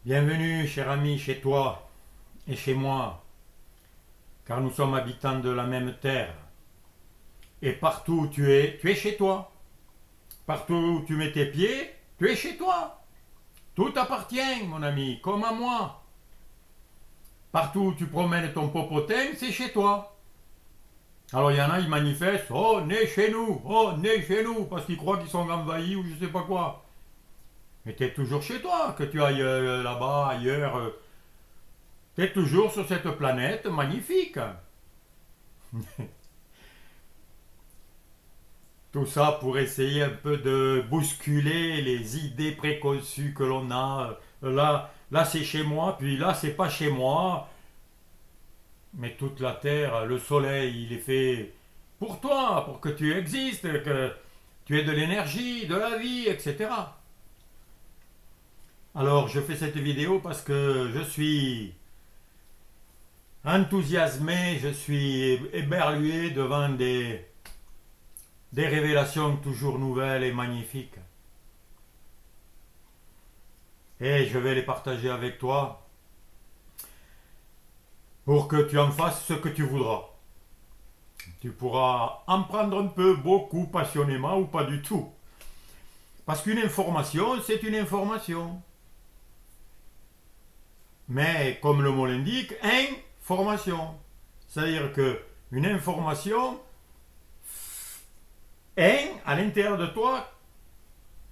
Bienvenue, cher ami, chez toi et chez moi, car nous sommes habitants de la même terre. Et partout où tu es chez toi. Partout où tu mets tes pieds, tu es chez toi. Tout t'appartient, mon ami, comme à moi. Partout où tu promènes ton popotin, c'est chez toi. Alors il y en a, ils manifestent, oh, né chez nous, parce qu'ils croient qu'ils sont envahis ou je sais pas quoi. Mais t'es toujours chez toi, que tu ailles là-bas, ailleurs. T'es toujours sur cette planète magnifique. Tout ça pour essayer un peu de bousculer les idées préconçues que l'on a. Là c'est chez moi, puis là c'est pas chez moi. Mais toute la terre, le soleil, il est fait pour toi, pour que tu existes, que tu aies de l'énergie, de la vie, etc. Alors je fais cette vidéo parce que je suis enthousiasmé, je suis éberlué devant des révélations toujours nouvelles et magnifiques. Et je vais les partager avec toi pour que tu en fasses ce que tu voudras. Tu pourras en prendre un peu, beaucoup, passionnément ou pas du tout. Parce qu'une information, c'est une information. Mais comme le mot l'indique, information. C'est-à-dire que une information, à l'intérieur de toi,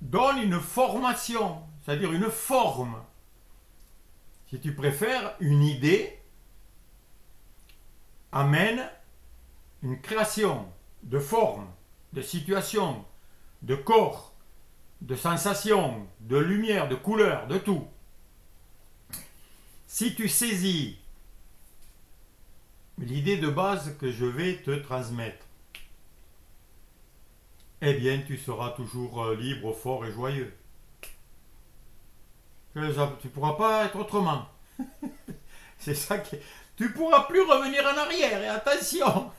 donne une formation, c'est-à-dire une forme. Si tu préfères, une idée amène une création de forme, de situation, de corps, de sensation, de lumière, de couleur, de tout. Si tu saisis l'idée de base que je vais te transmettre, eh bien tu seras toujours libre, fort et joyeux. Tu ne pourras pas être autrement. C'est ça qui... Tu ne pourras plus revenir en arrière, et attention,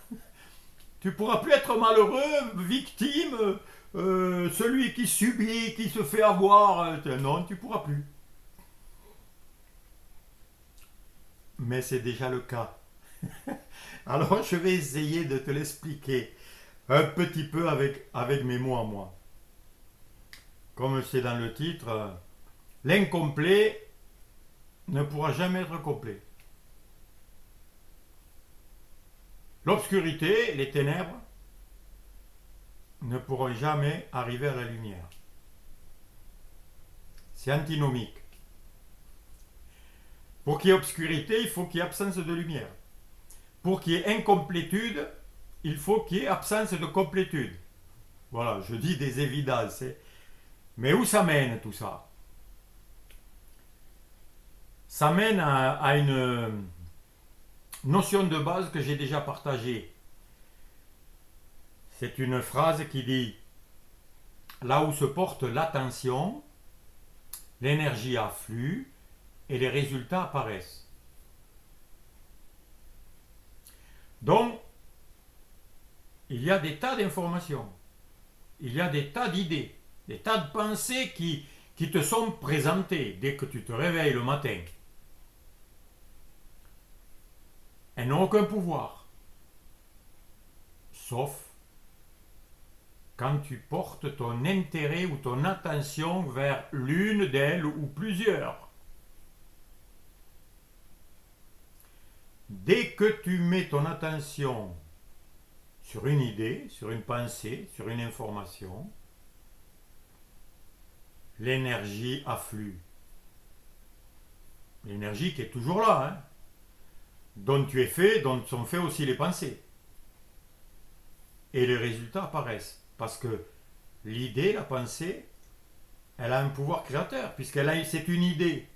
tu ne pourras plus être malheureux, victime, celui qui subit, qui se fait avoir. Non, tu ne pourras plus. Mais c'est déjà le cas. Alors je vais essayer de te l'expliquer un petit peu avec mes mots à moi. Comme c'est dans le titre, l'incomplet ne pourra jamais être complet. L'obscurité, les ténèbres, ne pourront jamais arriver à la lumière. C'est antinomique. Pour qu'il y ait obscurité, il faut qu'il y ait absence de lumière. Pour qu'il y ait incomplétude, il faut qu'il y ait absence de complétude. Voilà, je dis des évidences. Mais où ça mène tout ça? Ça mène à une notion de base que j'ai déjà partagée. C'est une phrase qui dit: là où se porte l'attention, l'énergie afflue et les résultats apparaissent. Donc, il y a des tas d'informations, il y a des tas d'idées, des tas de pensées qui te sont présentées dès que tu te réveilles le matin. Elles n'ont aucun pouvoir, sauf quand tu portes ton intérêt ou ton attention vers l'une d'elles ou plusieurs. Dès que tu mets ton attention sur une idée, sur une pensée, sur une information, l'énergie afflue. L'énergie qui est toujours là, hein, dont tu es fait, dont sont faits aussi les pensées. Et les résultats apparaissent. Parce que l'idée, la pensée, elle a un pouvoir créateur, c'est une idée.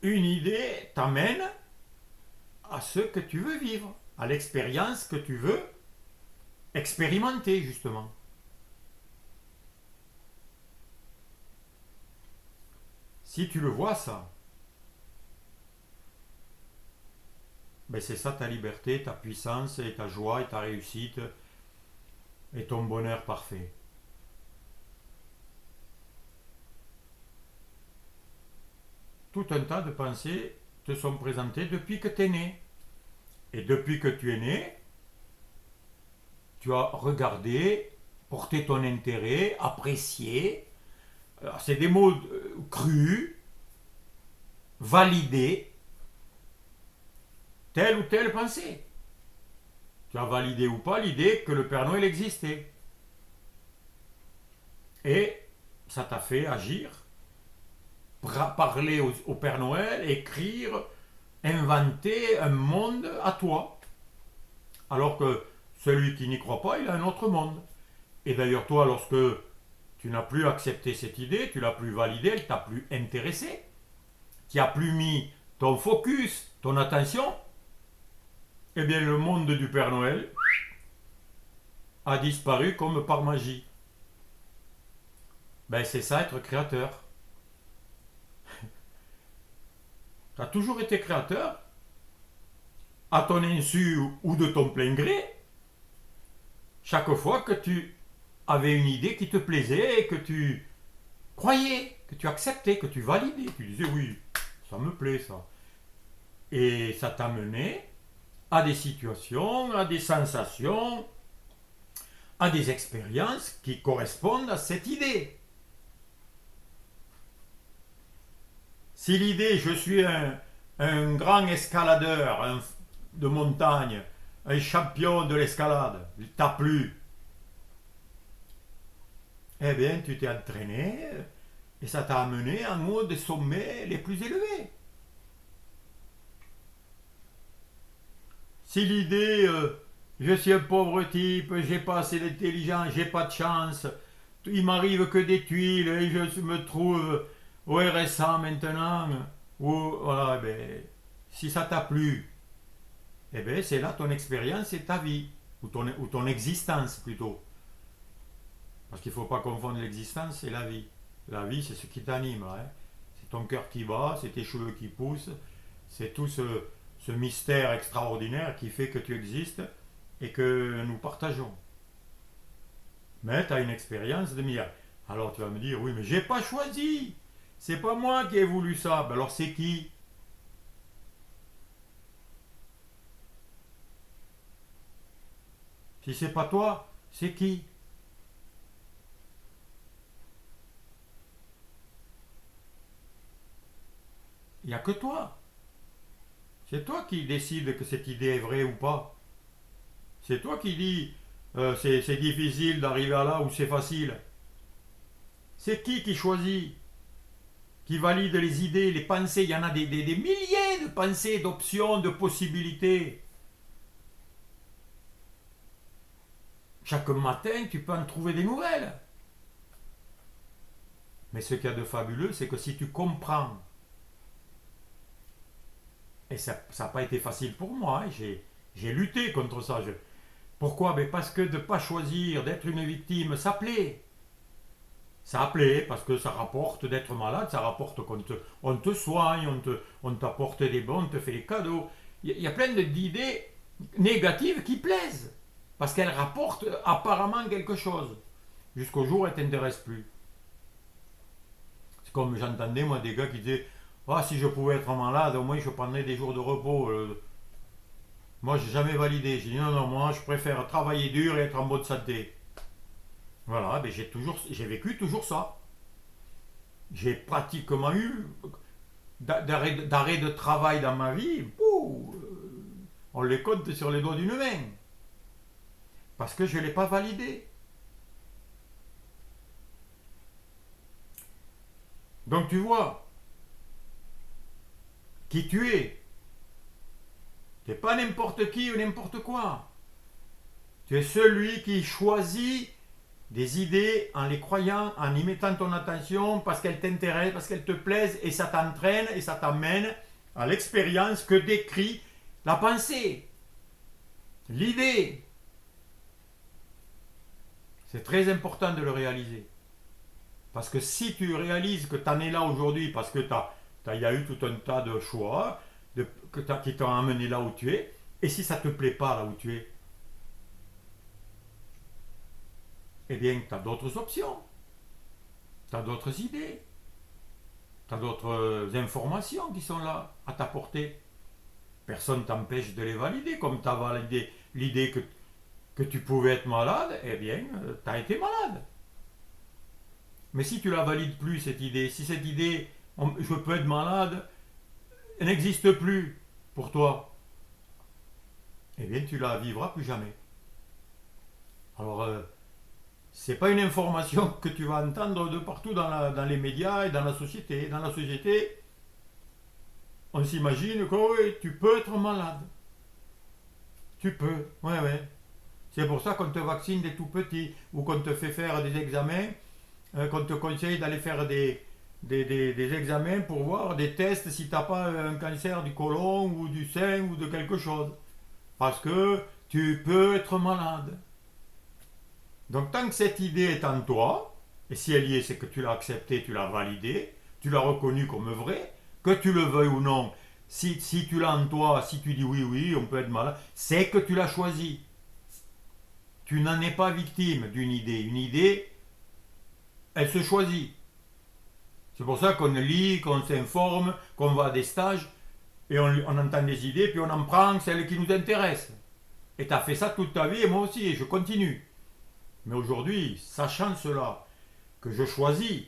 Une idée t'amène à ce que tu veux vivre, à l'expérience que tu veux expérimenter, justement. Si tu le vois, ça, ben c'est ça ta liberté, ta puissance, et ta joie, et ta réussite, et ton bonheur parfait. tout un tas de pensées te sont présentées depuis que tu es né. Et depuis que tu es né, tu as regardé, porté ton intérêt, apprécié. Alors, c'est des mots crus, validés, telle ou telle pensée. Tu as validé ou pas l'idée que le Père Noël existait. Et ça t'a fait agir, parler au Père Noël, écrire, inventer un monde à toi. Alors que celui qui n'y croit pas, il a un autre monde. Et d'ailleurs, toi, lorsque tu n'as plus accepté cette idée, tu l'as plus validée, elle t'a plus intéressé, tu n'as plus mis ton focus, ton attention, eh bien le monde du Père Noël a disparu comme par magie. Ben c'est ça être créateur. Tu as toujours été créateur, à ton insu ou de ton plein gré, chaque fois que tu avais une idée qui te plaisait et que tu croyais, que tu acceptais, que tu validais. Tu disais oui, ça me plaît ça. Et ça t'a mené à des situations, à des sensations, à des expériences qui correspondent à cette idée. Si l'idée je suis un grand escaladeur de montagne, un champion de l'escalade, t'a plu, eh bien tu t'es entraîné et ça t'a amené en haut des sommets les plus élevés. Si l'idée je suis un pauvre type, j'ai pas assez d'intelligence, j'ai pas de chance, il m'arrive que des tuiles et je me trouve au RSA maintenant, ou voilà, eh ben, si ça t'a plu, eh ben, c'est là ton expérience et ta vie, ou ton existence plutôt. Parce qu'il ne faut pas confondre l'existence et la vie. La vie, c'est ce qui t'anime. Hein. C'est ton cœur qui bat, c'est tes cheveux qui poussent, c'est tout ce mystère extraordinaire qui fait que tu existes et que nous partageons. Mais tu as une expérience de miracle. Alors tu vas me dire, oui, mais j'ai pas choisi. C'est pas moi qui ai voulu ça. Ben alors c'est qui? Si c'est pas toi, c'est qui? Il n'y a que toi. C'est toi qui décides que cette idée est vraie ou pas. C'est toi qui dis c'est difficile d'arriver à là ou c'est facile. C'est qui choisit, qui valide les idées, les pensées? Il y en a des milliers de pensées, d'options, de possibilités. Chaque matin, tu peux en trouver des nouvelles. Mais ce qu'il y a de fabuleux, c'est que si tu comprends, et ça n'a pas été facile pour moi, hein, j'ai lutté contre ça. Pourquoi? Ben parce que de ne pas choisir, d'être une victime, ça plaît. Ça plaît parce que ça rapporte d'être malade, ça rapporte on te soigne, on t'apporte des bons, on te fait des cadeaux. Il y a plein d'idées négatives qui plaisent parce qu'elles rapportent apparemment quelque chose. Jusqu'au jour où elles ne t'intéressent plus. C'est comme j'entendais moi des gars qui disaient ah, si je pouvais être malade, au moins je prendrais des jours de repos. Moi, j'ai jamais validé. J'ai dit non, moi, je préfère travailler dur et être en bonne santé. Voilà, ben j'ai vécu toujours ça. J'ai pratiquement eu d'arrêt de travail dans ma vie. On les compte sur les doigts d'une main. Parce que je ne l'ai pas validé. Donc tu vois, qui tu es. Tu n'es pas n'importe qui ou n'importe quoi. Tu es celui qui choisit des idées en les croyant, en y mettant ton attention parce qu'elles t'intéressent, parce qu'elles te plaisent et ça t'entraîne et ça t'amène à l'expérience que décrit la pensée, l'idée. C'est très important de le réaliser. Parce que si tu réalises que tu en es là aujourd'hui parce que il y a eu tout un tas de choix qui t'ont amené là où tu es, et si ça ne te plaît pas là où tu es, eh bien, tu as d'autres options. Tu as d'autres idées. Tu as d'autres informations qui sont là, à ta portée. Personne t'empêche de les valider, comme tu as validé l'idée que tu pouvais être malade, eh bien, tu as été malade. Mais si tu la valides plus, cette idée, si cette idée, je peux être malade, elle n'existe plus pour toi, eh bien, tu la vivras plus jamais. Alors, c'est pas une information que tu vas entendre de partout dans les médias et dans la société. Dans la société, on s'imagine que oui, tu peux être malade. Tu peux, ouais, ouais. C'est pour ça qu'on te vaccine dès tout petit, ou qu'on te fait faire des examens, qu'on te conseille d'aller faire des examens pour voir des tests si tu n'as pas un cancer du côlon ou du sein ou de quelque chose. Parce que tu peux être malade. Donc tant que cette idée est en toi, et si elle y est, c'est que tu l'as acceptée, tu l'as validée, tu l'as reconnue comme vraie, que tu le veuilles ou non, si tu l'as en toi, si tu dis oui, oui, on peut être malade, c'est que tu l'as choisi. Tu n'en es pas victime d'une idée. Une idée, elle se choisit. C'est pour ça qu'on lit, qu'on s'informe, qu'on va à des stages, et on entend des idées, puis on en prend celles qui nous intéressent. Et tu as fait ça toute ta vie, et moi aussi, et je continue. Mais aujourd'hui, sachant cela, que je choisis,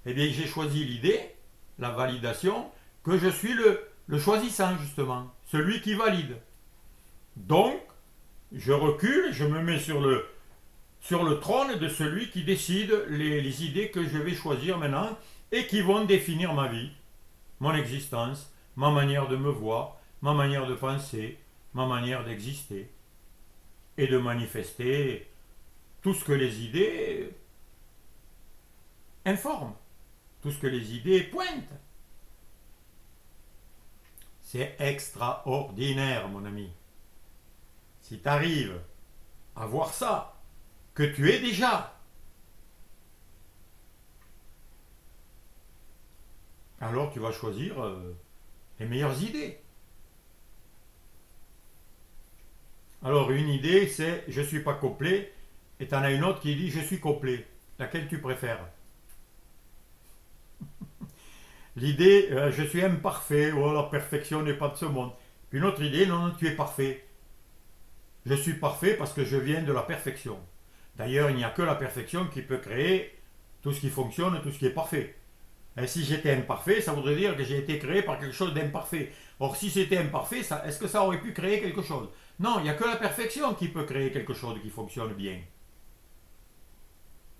eh bien j'ai choisi l'idée, la validation, que je suis le choisissant justement, celui qui valide. Donc, je recule, je me mets sur le trône de celui qui décide les idées que je vais choisir maintenant et qui vont définir ma vie, mon existence, ma manière de me voir, ma manière de penser, ma manière d'exister et de manifester tout ce que les idées informent, tout ce que les idées pointent. C'est extraordinaire, mon ami. Si tu arrives à voir ça, que tu es déjà, alors tu vas choisir les meilleures idées. Alors une idée, c'est je suis pas complet, et tu en as une autre qui dit je suis complet. Laquelle tu préfères? L'idée je suis imparfait, oh la perfection n'est pas de ce monde. Puis une autre idée, non, non, tu es parfait. Je suis parfait parce que je viens de la perfection. D'ailleurs, il n'y a que la perfection qui peut créer tout ce qui fonctionne, tout ce qui est parfait. Et si j'étais imparfait, ça voudrait dire que j'ai été créé par quelque chose d'imparfait. Or, si c'était imparfait, est-ce que ça aurait pu créer quelque chose? Non, il n'y a que la perfection qui peut créer quelque chose qui fonctionne bien.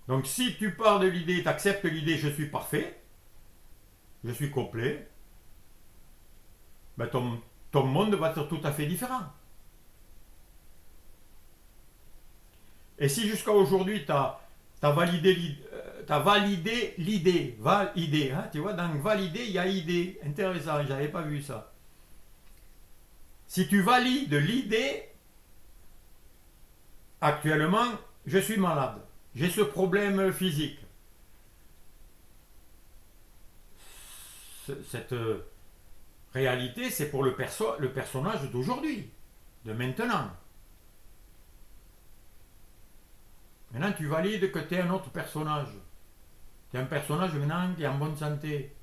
Donc, si tu pars de l'idée, tu acceptes l'idée je suis parfait, je suis complet, ben ton monde va être tout à fait différent. Et si jusqu'à aujourd'hui, tu as validé l'idée, hein, tu vois, dans valider, il y a idée. Intéressant, j'avais pas vu ça. Si tu valides l'idée, actuellement, je suis malade, j'ai ce problème physique. Cette réalité, c'est pour le personnage d'aujourd'hui, de maintenant. Maintenant, tu valides que tu es un autre personnage. Tu es un personnage maintenant qui est en bonne santé.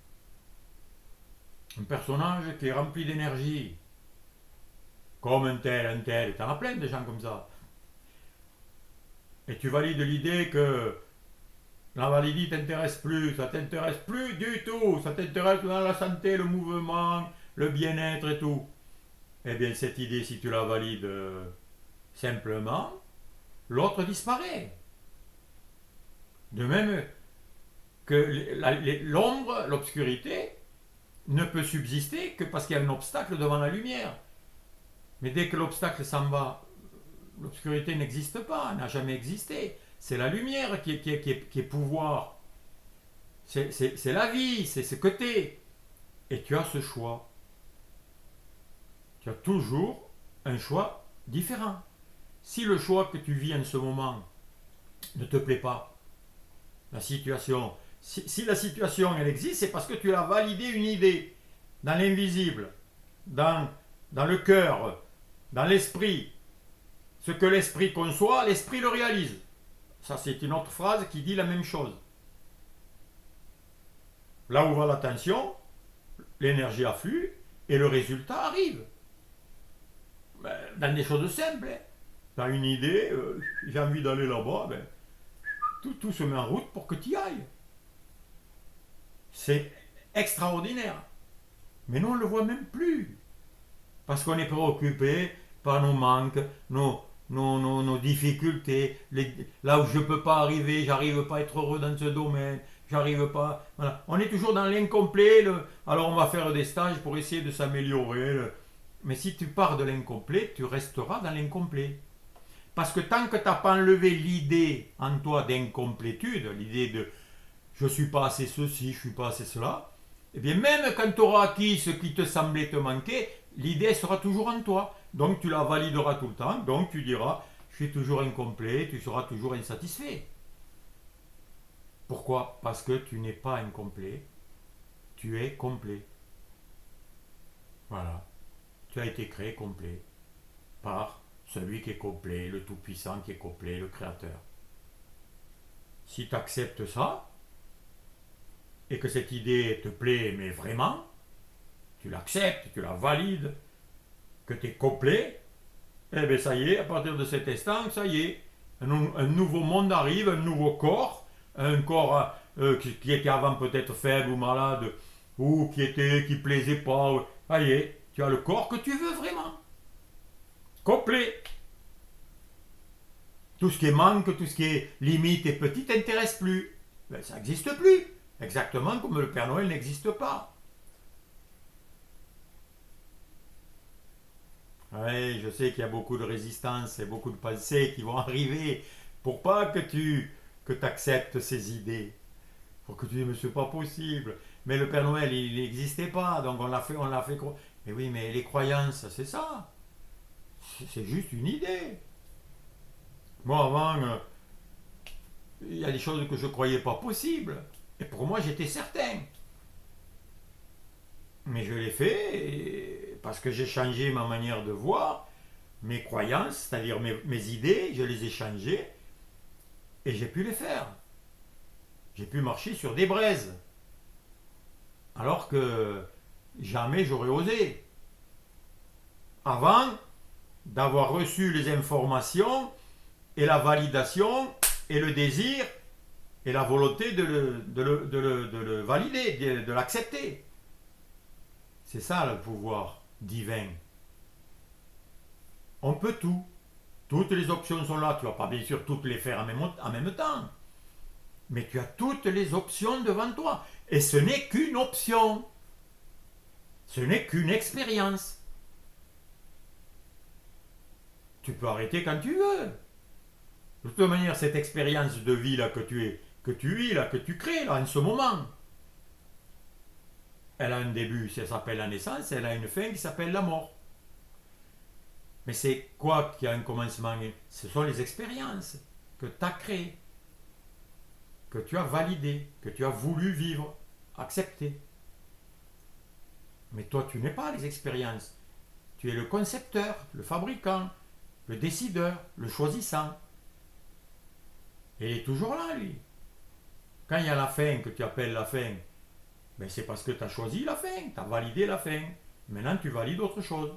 Un personnage qui est rempli d'énergie. Comme un tel. Tu en as plein de gens comme ça. Et tu valides l'idée que la maladie t'intéresse plus. Ça t'intéresse plus du tout. Ça t'intéresse dans la santé, le mouvement, le bien-être et tout. Eh bien, cette idée, si tu la valides simplement, l'autre disparaît. De même que l'ombre, l'obscurité, ne peut subsister que parce qu'il y a un obstacle devant la lumière. Mais dès que l'obstacle s'en va, l'obscurité n'existe pas, n'a jamais existé. C'est la lumière qui est pouvoir. C'est la vie, c'est ce côté. Et tu as ce choix. Tu as toujours un choix différent. Si le choix que tu vis en ce moment ne te plaît pas, la situation, si la situation elle existe, c'est parce que tu as validé une idée dans l'invisible, dans le cœur, dans l'esprit. Ce que l'esprit conçoit, l'esprit le réalise. Ça, c'est une autre phrase qui dit la même chose. Là où va l'attention, l'énergie afflue et le résultat arrive. Dans des choses simples. Tu as une idée, j'ai envie d'aller là-bas, tout se met en route pour que tu y ailles. C'est extraordinaire. Mais nous, on ne le voit même plus. Parce qu'on est préoccupé par nos manques, nos difficultés, là où je ne peux pas arriver, j'arrive pas à être heureux dans ce domaine, j'arrive pas. Voilà. On est toujours dans l'incomplet, alors on va faire des stages pour essayer de s'améliorer. Mais si tu pars de l'incomplet, tu resteras dans l'incomplet. Parce que tant que tu n'as pas enlevé l'idée en toi d'incomplétude, l'idée de je ne suis pas assez ceci, je ne suis pas assez cela, eh bien même quand tu auras acquis ce qui te semblait te manquer, l'idée sera toujours en toi. Donc tu la valideras tout le temps, donc tu diras je suis toujours incomplet, tu seras toujours insatisfait. Pourquoi? Parce que tu n'es pas incomplet, tu es complet. Voilà. Tu as été créé complet par celui qui est complet, le Tout-Puissant qui est complet, le Créateur. Si tu acceptes ça, et que cette idée te plaît, mais vraiment, tu l'acceptes, tu la valides, que tu es complet, eh bien ça y est, à partir de cet instant, ça y est, un nouveau monde arrive, un nouveau corps, un corps qui était avant peut-être faible ou malade, ou qui plaisait pas, ça y est, tu as le corps que tu veux vraiment. Complet. Tout ce qui est manque, tout ce qui est limite et petit t'intéresse plus. Ben, ça n'existe plus. Exactement comme le Père Noël n'existe pas. Oui, je sais qu'il y a beaucoup de résistance et beaucoup de pensées qui vont arriver pour pas que tu acceptes ces idées. Pour que tu dises, mais c'est pas possible. Mais le Père Noël, il n'existait pas, donc on l'a fait croire. Mais oui, mais les croyances, c'est ça. C'est juste une idée. Moi, avant, il y a des choses que je ne croyais pas possibles. Et pour moi, j'étais certain. Mais je l'ai fait parce que j'ai changé ma manière de voir, mes croyances, c'est-à-dire mes idées, je les ai changées et j'ai pu les faire. J'ai pu marcher sur des braises. Alors que jamais j'aurais osé. Avant d'avoir reçu les informations et la validation et le désir et la volonté de le valider, de l'accepter. C'est ça le pouvoir divin. On peut tout. Toutes les options sont là. Tu ne vas pas bien sûr toutes les faire en même temps. Mais tu as toutes les options devant toi. Et ce n'est qu'une option. Ce n'est qu'une expérience. Tu peux arrêter quand tu veux. De toute manière, cette expérience de vie là que tu vis là, que tu crées là en ce moment, elle a un début, ça s'appelle la naissance, elle a une fin qui s'appelle la mort. Mais c'est quoi qui a un commencement? Ce sont les expériences que tu as créées, que tu as validées, que tu as voulu vivre, accepter. Mais toi, tu n'es pas les expériences. Tu es le concepteur, le fabricant, le décideur, le choisissant. Et il est toujours là, lui. Quand il y a la fin que tu appelles la fin, ben c'est parce que tu as choisi la fin, tu as validé la fin. Maintenant, tu valides autre chose.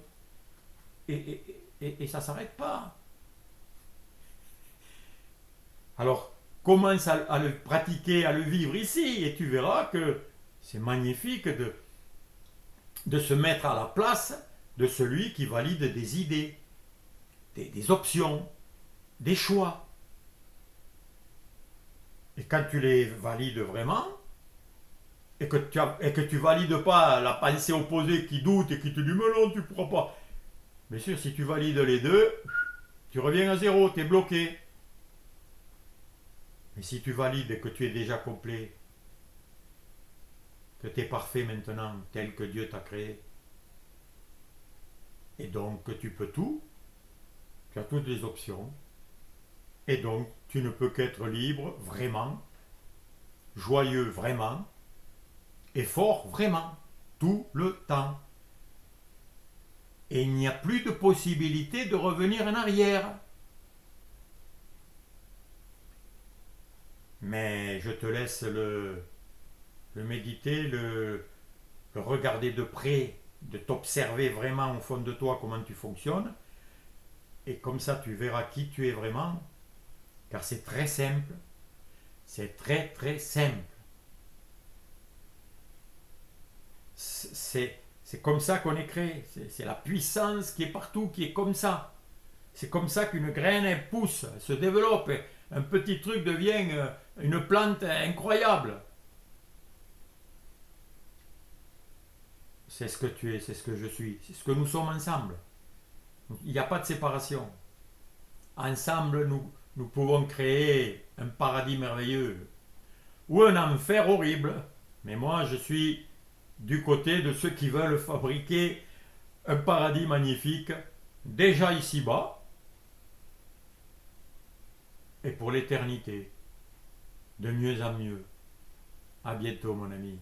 Et ça ne s'arrête pas. Alors, commence à le pratiquer, à le vivre ici, et tu verras que c'est magnifique de se mettre à la place de celui qui valide des idées, des options, des choix. Et quand tu les valides vraiment, et que tu valides pas la pensée opposée qui doute et qui te dit mais non, tu ne pourras pas. Bien sûr, si tu valides les deux, tu reviens à zéro, tu es bloqué. Mais si tu valides et que tu es déjà complet, que tu es parfait maintenant, tel que Dieu t'a créé, et donc que tu peux tout, tu as toutes les options, et donc tu ne peux qu'être libre vraiment, joyeux vraiment, et fort vraiment, tout le temps. Et il n'y a plus de possibilité de revenir en arrière. Mais je te laisse le méditer, le regarder de près, de t'observer vraiment au fond de toi comment tu fonctionnes. Et comme ça, tu verras qui tu es vraiment, car c'est très simple. C'est très très simple. C'est comme ça qu'on est créé. C'est la puissance qui est partout, qui est comme ça. C'est comme ça qu'une graine elle pousse, elle se développe. Et un petit truc devient une plante incroyable. C'est ce que tu es, c'est ce que je suis, c'est ce que nous sommes ensemble. Il n'y a pas de séparation. Ensemble, nous pouvons créer un paradis merveilleux ou un enfer horrible. Mais moi, je suis du côté de ceux qui veulent fabriquer un paradis magnifique, déjà ici-bas, et pour l'éternité, de mieux en mieux. À bientôt, mon ami.